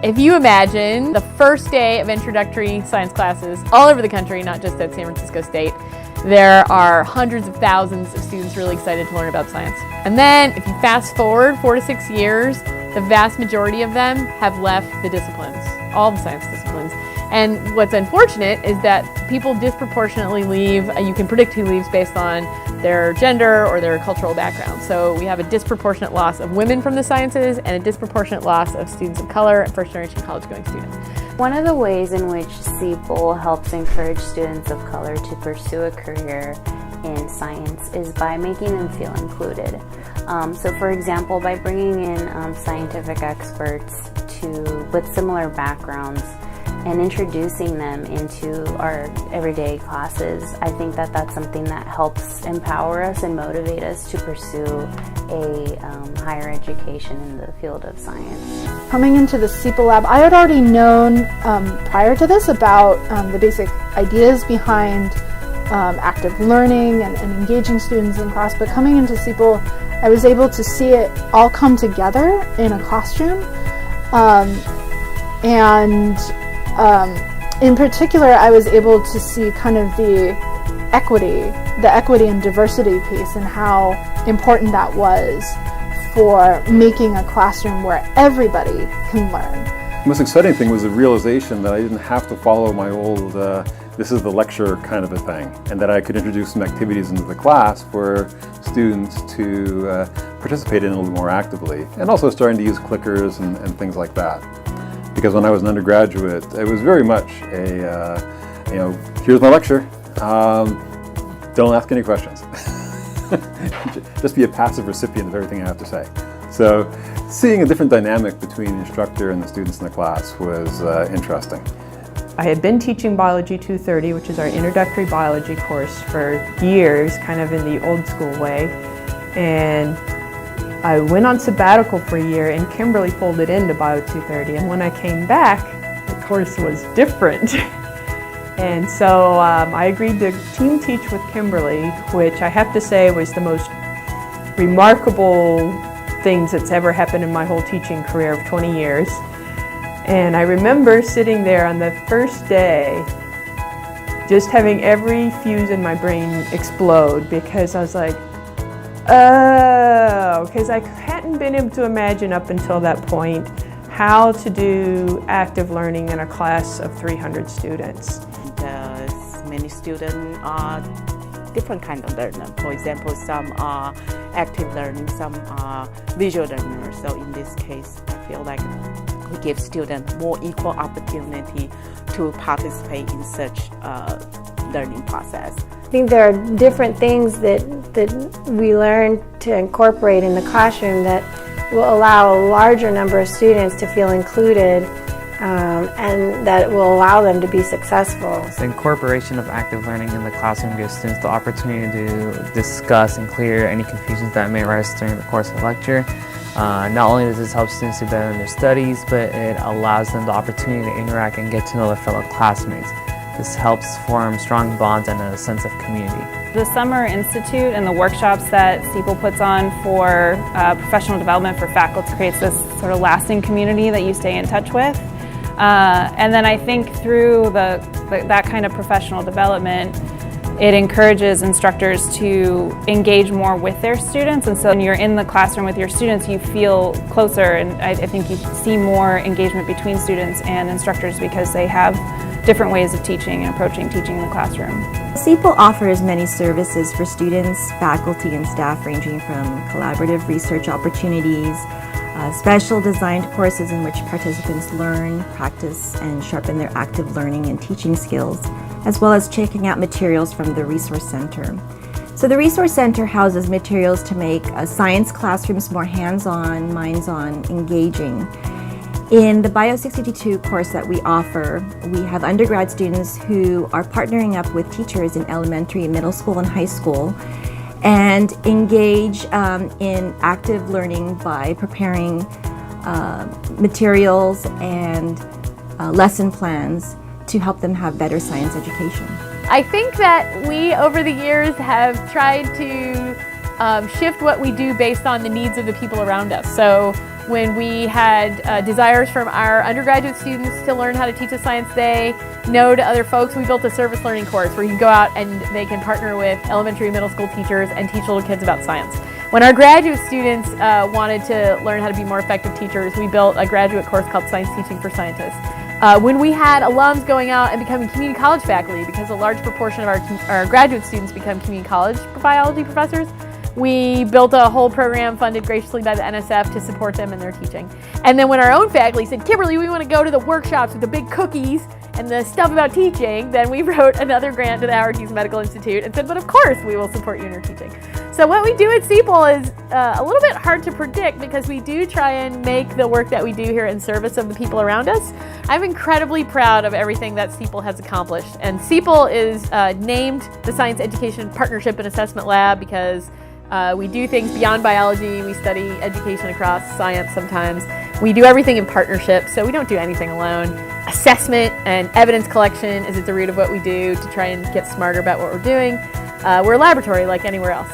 If you imagine the first day of introductory science classes all over the country, not just at San Francisco State, there are hundreds of thousands of students really excited to learn about science. And then if you fast forward 4 to 6 years, the vast majority of them have left the disciplines, all the science disciplines. And what's unfortunate is that people disproportionately leave. You can predict who leaves based on their gender or their cultural background. So we have a disproportionate loss of women from the sciences and a disproportionate loss of students of color and first-generation college-going students. One of the ways in which SEPAL helps encourage students of color to pursue a career in science is by making them feel included. So for example, by bringing in scientific experts with similar backgrounds and introducing them into our everyday classes, I think that that's something that helps empower us and motivate us to pursue a higher education in the field of science. Coming into the SEPAL lab, I had already known prior to this about the basic ideas behind active learning and engaging students in class, but coming into SEPAL, I was able to see it all come together in a classroom. In particular, I was able to see kind of the equity and diversity piece and how important that was for making a classroom where everybody can learn. The most exciting thing was the realization that I didn't have to follow my old this is the lecture kind of a thing, and that I could introduce some activities into the class for students to participate in a little more actively, and also starting to use clickers and things like that. Because when I was an undergraduate, it was very much a, here's my lecture, don't ask any questions. Just be a passive recipient of everything I have to say. So seeing a different dynamic between the instructor and the students in the class was interesting. I had been teaching Biology 230, which is our introductory biology course, for years, kind of in the old school way. And I went on sabbatical for a year, and Kimberly folded into Bio 230. And when I came back, the course was different. And so I agreed to team teach with Kimberly, which I have to say was the most remarkable things that's ever happened in my whole teaching career of 20 years. And I remember sitting there on the first day, just having every fuse in my brain explode, because I was like, oh, because I hadn't been able to imagine up until that point how to do active learning in a class of 300 students. Many students are different kind of learners. For example, some are active learners, some are visual learners. So in this case, I feel like we give students more equal opportunity to participate in such learning process. I think there are different things that we learn to incorporate in the classroom that will allow a larger number of students to feel included and that will allow them to be successful. The incorporation of active learning in the classroom gives students the opportunity to discuss and clear any confusions that may arise during the course of the lecture. Not only does this help students do better in their studies, but it allows them the opportunity to interact and get to know their fellow classmates. This helps form strong bonds and a sense of community. The Summer Institute and the workshops that SEPAL puts on for professional development for faculty creates this sort of lasting community that you stay in touch with. And then I think through that kind of professional development, it encourages instructors to engage more with their students. And so when you're in the classroom with your students, you feel closer, and I think you see more engagement between students and instructors because they have different ways of teaching and approaching teaching in the classroom. SEPAL offers many services for students, faculty, and staff, ranging from collaborative research opportunities, special designed courses in which participants learn, practice, and sharpen their active learning and teaching skills, as well as checking out materials from the Resource Center. So the Resource Center houses materials to make science classrooms more hands-on, minds-on, engaging. In the Bio 652 course that we offer, we have undergrad students who are partnering up with teachers in elementary, middle school, and high school, and engage in active learning by preparing materials and lesson plans to help them have better science education. I think that we, over the years, have tried to shift what we do based on the needs of the people around us. So when we had desires from our undergraduate students to learn how to teach a science they know to other folks, we built a service learning course where you go out and they can partner with elementary and middle school teachers and teach little kids about science. When our graduate students wanted to learn how to be more effective teachers, we built a graduate course called Science Teaching for Scientists. When we had alums going out and becoming community college faculty, because a large proportion of our graduate students become community college biology professors, we built a whole program funded graciously by the NSF to support them in their teaching. And then when our own faculty said, Kimberly, we want to go to the workshops with the big cookies and the stuff about teaching, then we wrote another grant to the Howard Hughes Medical Institute and said, but of course we will support you in your teaching. So what we do at SEPAL is a little bit hard to predict because we do try and make the work that we do here in service of the people around us. I'm incredibly proud of everything that SEPAL has accomplished. And SEPAL is named the Science Education Partnership and Assessment Lab because we do things beyond biology. We study education across science sometimes. We do everything in partnership, so we don't do anything alone. Assessment and evidence collection is at the root of what we do to try and get smarter about what we're doing. We're a laboratory like anywhere else.